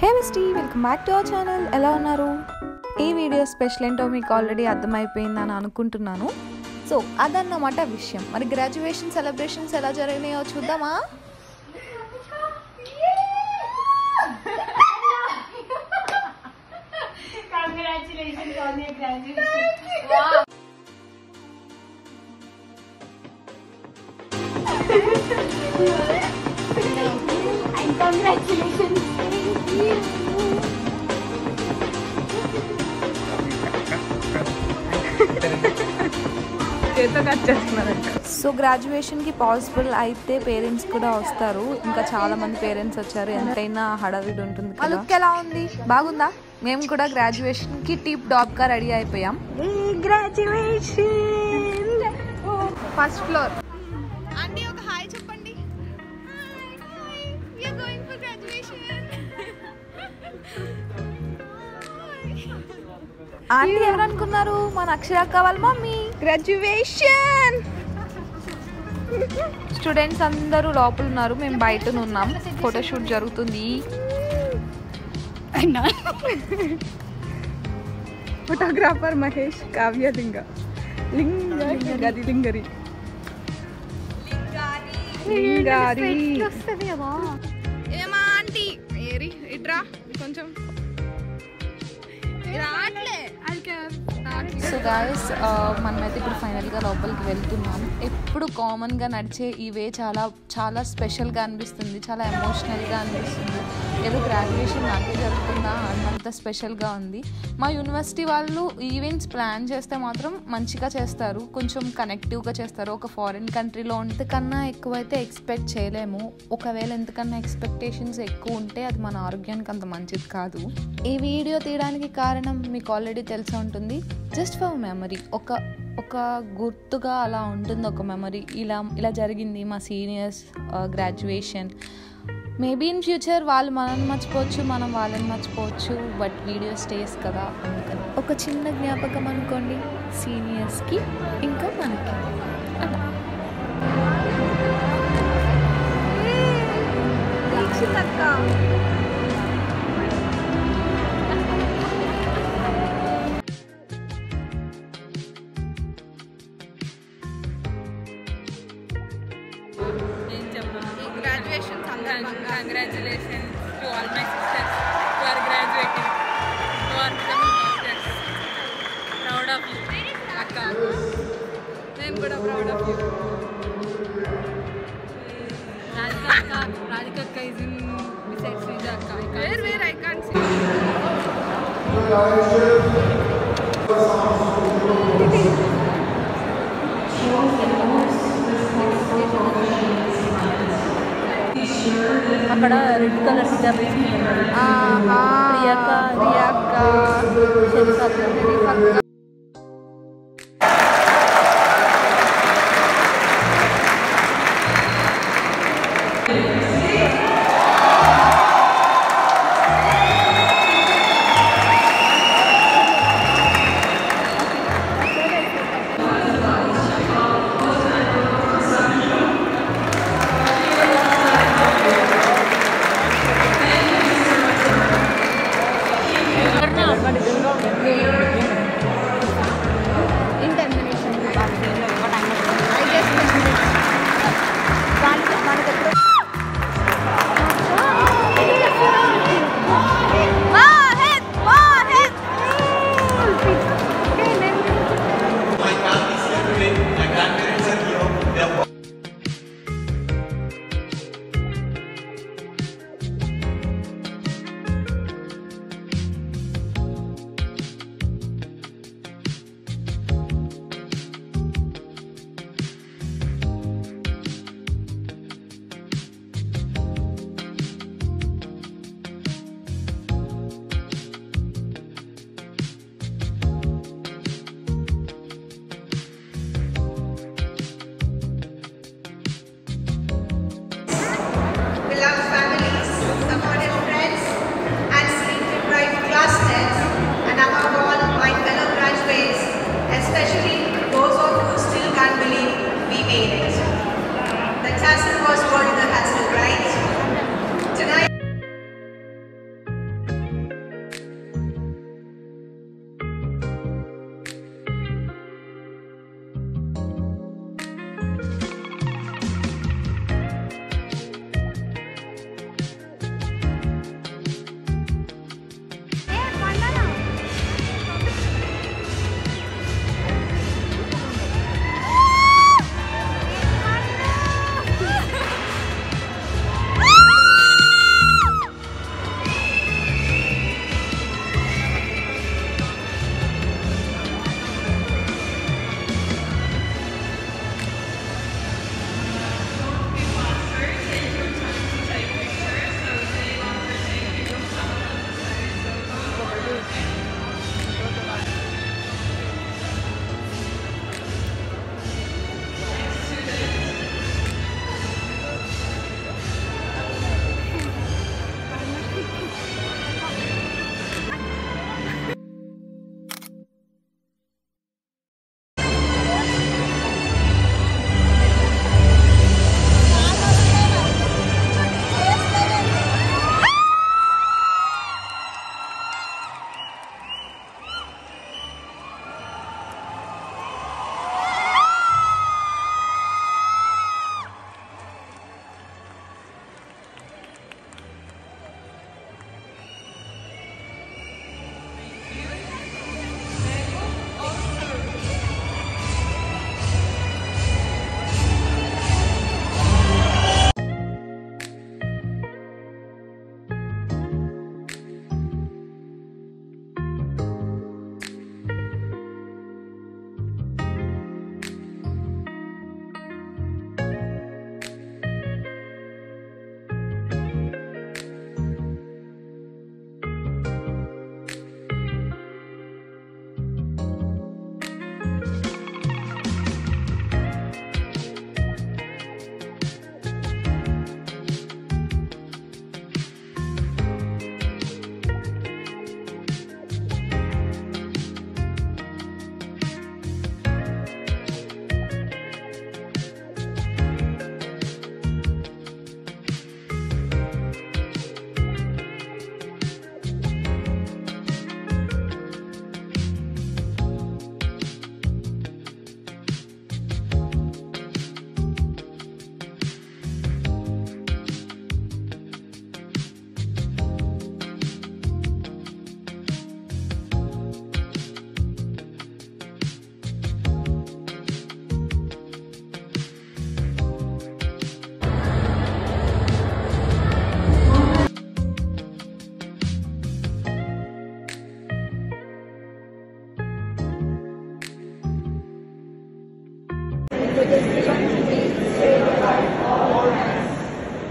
Hey bestie, welcome back to our channel. ఎలా ఉన్నారు? ఈ వీడియో స్పెషల్ ఏంటో మీకు ఆల్రెడీ అర్థమైపోయిందని అనుకుంటున్నాను. సో అదన్నమాట విషయం. మరి గ్రాడ్యుయేషన్ సెలబ్రేషన్స్ ఎలా జరిగినాయో చూద్దామా? Congratulations on your graduation. Wow. And congratulations. Thank you. So గ్రాడ్యుయేషన్కి పాసిబుల్ అయితే పేరెంట్స్ కూడా వస్తారు. ఇంకా చాలా మంది పేరెంట్స్ వచ్చారు. ఎంతైనా హడావిడి ఉంటుంది. లుక్ ఎలా ఉంది? బాగుందా? మేము కూడా గ్రాడ్యుయేషన్కి టిప్ టాప్గా రెడీ అయిపోయాం. Graduation first floor. ఆంటీ ఒక హాయ్ చెప్పండి. We are going for graduation. Aunty ఎవరు అనుకున్నారు? మన అక్షరక్క వాళ్ళ మమ్మీ. గ్రాడ్యుయేషన్ స్టూడెంట్స్ అందరూ లోపల ఉన్నారు, మేము బయట ఉన్నాం. ఫోటోషూట్ జరుగుతుంది. ఫోటోగ్రాఫర్ మహేష్, కావ్య లింగరి ఏమా ఆంటీ ఏరి ఇట్రా కొంచెం. సో గాయస్, మనమైతే ఇప్పుడు ఫైనల్గా లోపలికి వెళ్తున్నాం. ఎప్పుడు కామన్గా నడిచే ఈ వే చాలా చాలా స్పెషల్గా అనిపిస్తుంది, చాలా ఎమోషనల్గా అనిపిస్తుంది. ఏదో గ్రాడ్యుయేషన్ నాకే జరుగుతుందా అన్నంత స్పెషల్గా ఉంది. మా యూనివర్సిటీ వాళ్ళు ఈవెంట్స్ ప్లాన్ చేస్తే మాత్రం మంచిగా చేస్తారు, కొంచెం కనెక్టివ్గా చేస్తారు. ఒక ఫారిన్ కంట్రీలో ఇంతకన్నా ఎక్కువైతే ఎక్స్పెక్ట్ చేయలేము. ఒకవేళ ఎంతకన్నా ఎక్స్పెక్టేషన్స్ ఎక్కువ ఉంటే అది మన ఆరోగ్యానికి అంత మంచిది కాదు. ఈ వీడియో తీయడానికి కారణం మీకు ఆల్రెడీ తెలిసి ఉంటుంది. జస్ట్ ఫర్ మెమరీ, ఒక గుర్తుగా అలా ఉంటుంది. ఒక మెమరీ, ఇలా జరిగింది మా seniors graduation. Maybe in future వాళ్ళు మనల్ని మర్చిపోవచ్చు, మనం వాళ్ళని మర్చిపోవచ్చు, బట్ వీడియో స్టేస్ కదా, అందుకని ఒక చిన్న జ్ఞాపకం అనుకోండి సీనియర్స్కి ఇంకా మనకి. Congratulations to all my sisters who are graduating, who are becoming doctors. Proud of you, Akka. I'm good, proud of you. Radhika Akka is in beside Srija Akka. Where I can't see. అక్కడ red colour హిజాబ్ వేసుకున్నారు.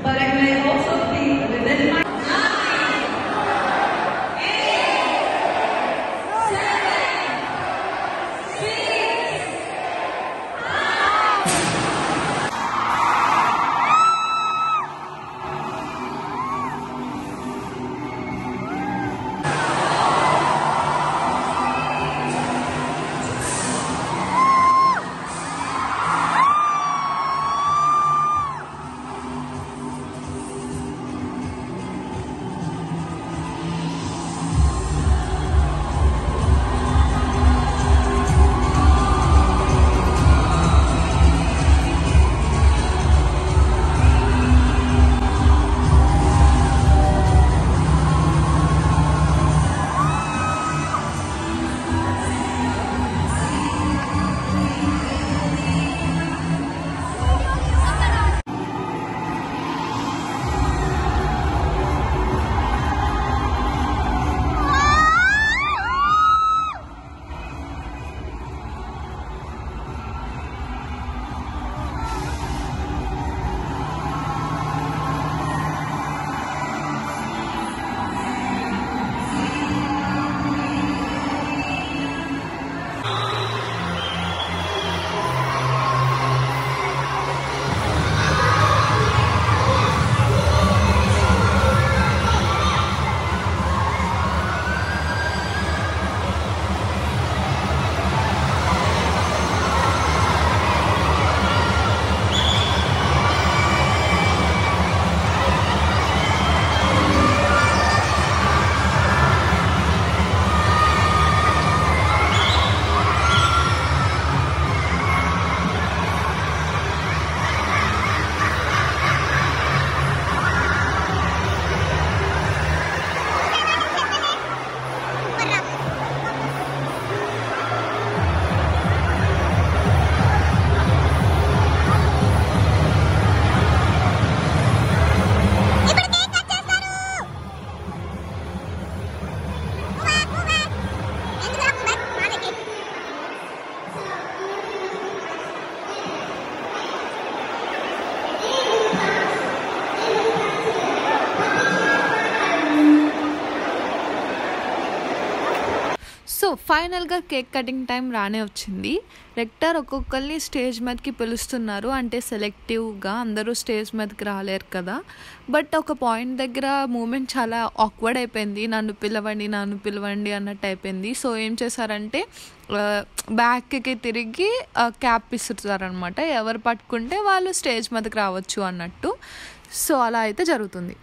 But I may also be within my so ఫైనల్గా cake cutting time రానే వచ్చింది. Richter ఒక్కొక్కరిని stage మీదకి పిలుస్తున్నారు, అంటే సెలెక్టివ్గా అందరూ స్టేజ్ మీదకి రాలేరు కదా. బట్ ఒక పాయింట్ దగ్గర మూమెంట్ చాలా ఆక్వర్డ్ అయిపోయింది, నన్ను పిలవండి అన్నట్టు అయిపోయింది. సో ఏం చేశారంటే బ్యాక్కి తిరిగి క్యాప్ ఇస్తారనమాట, ఎవరు పట్టుకుంటే వాళ్ళు స్టేజ్ మీదకి రావచ్చు అన్నట్టు. సో అలా అయితే జరుగుతుంది.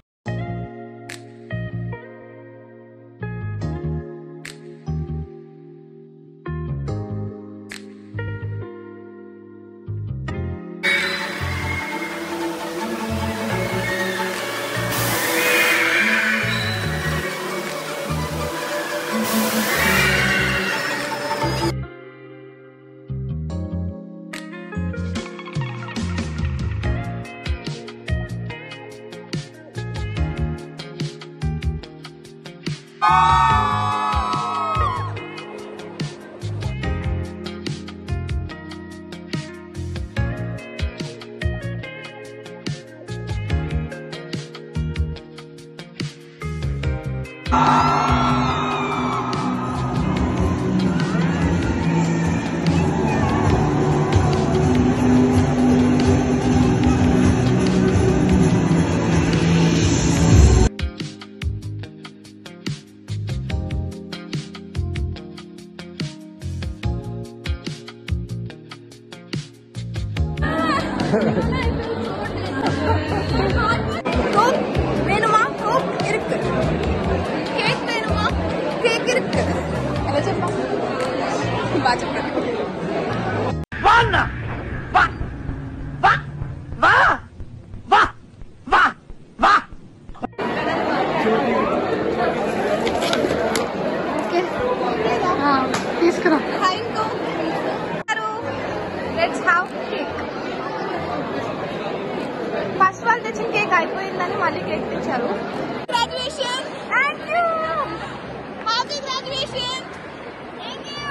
வேணுமா கோக் இருக்கு, கேக் வேணுமா கேக் இருக்கு, ఎలా చెప్పా బాగా చెప్పండి. వాన్నా వా వా వా వా వా వా తీసుకురా. Let's have cake. ఫస్ట్ వాళ్ళు తెచ్చిన కేక్ అయిపోయిందని మళ్ళీ కేక్ తెచ్చారు. Graduation thank you, happy graduation. Thank you.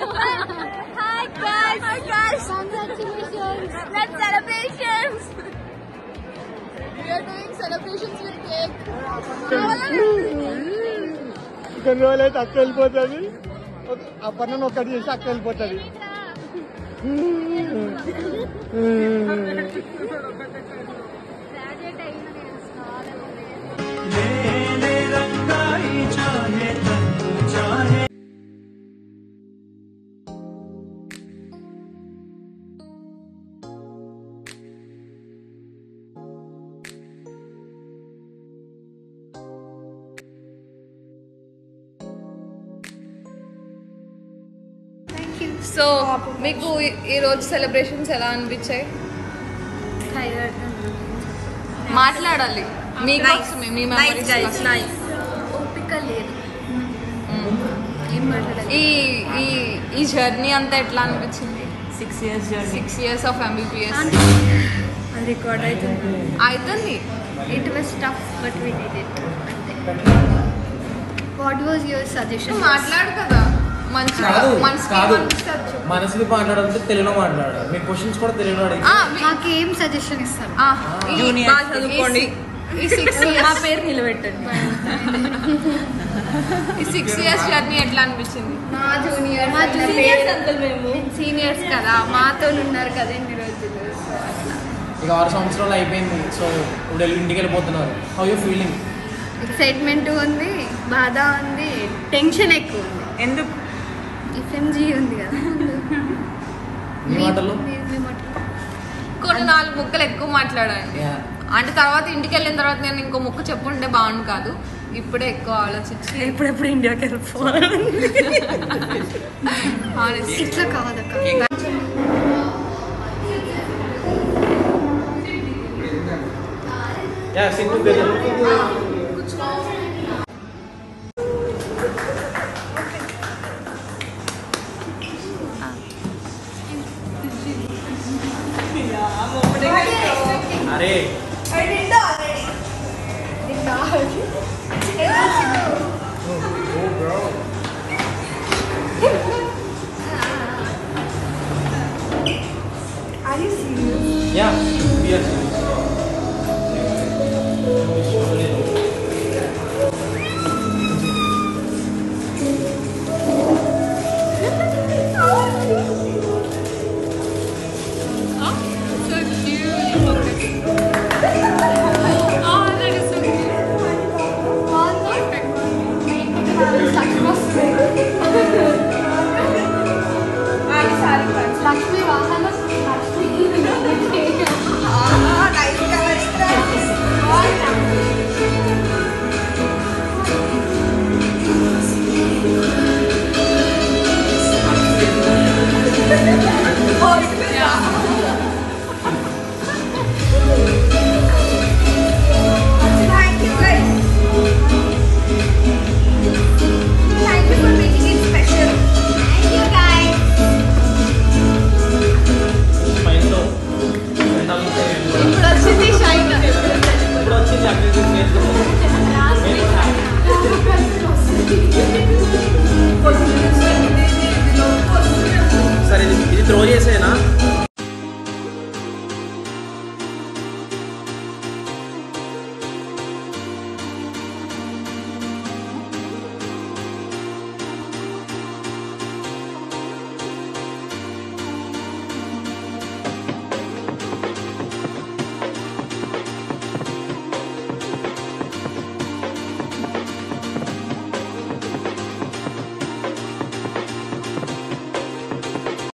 Hi guys. Hi guys. Congratulations. Let's celebrations. We are doing celebrations with cake. కొన్ని రోజులు అయితే అక్క వెళ్ళిపోతుంది ఆ పన్ను ఒక్కటి చేసి అక్క వెళ్ళిపోతుంది సో మీకు ఈరోజు సెలబ్రేషన్స్ ఎలా అనిపించాయి? మాట్లాడాలి మీకోసమే మీ మెమరీస్. ఓపిక లేదు. ఈ జర్నీ అంతా ఎట్లా అనిపించింది? 6 years journey. 6 years of MBBS. అది రికార్డ్ అవుతుంది. It was tough, but we did it. What was your suggestion? మాట్లాడు కదా మంచిగా కాదు మనసుకి కాదు ఏమనిపిస్తుంది? మనసులో మాట్లాడాలంటే తెలుగులో మాట్లాడాలి. మీ క్వశ్చన్స్ కూడా తెలుగులో అడిగి నాకు ఏం సజెషన్ ఇస్తారు? Junior. బాగా చదువుకోండి. ఈ 6 years మా పేరు నిలబెట్టండి. ఈ 6 years జర్నీ ఎట్లా అనిపించింది? మా జూనియర్స్ అంకుల్ మేము సీనియర్స్ కదా, మాతో ఉన్నారు కదా ఎన్ని రోజులు. ఇక 6 సంవత్సరాలు అయిపోయింది. సో ఇప్పుడు ఇంటికి వెళ్ళిపోతున్నారు. How you feeling? ఎక్సైట్మెంట్ ఉంది, బాధ ఉంది, టెన్షన్ ఎక్కువ ఉంది. ఎందుకు FMG ఉంది కదా. మీ మాటలు మీ మాటలు. కొన్ని 4 ముక్కలు ఎక్కువ మాట్లాడండి. అంటే తర్వాత ఇంటికి వెళ్ళిన తర్వాత నేను ఇంకో ముక్క చెప్పుంటే బాగుండు కాదు. ఇప్పుడే ఎక్కువ ఆలోచించి ఎప్పుడెప్పుడు ఇండియాకి వెళ్ళిపోవాలి. ఇట్లా కాదక్క. Yeah sit together. అరే yeah we are serious. Lakshmi వాహన లక్ష్మి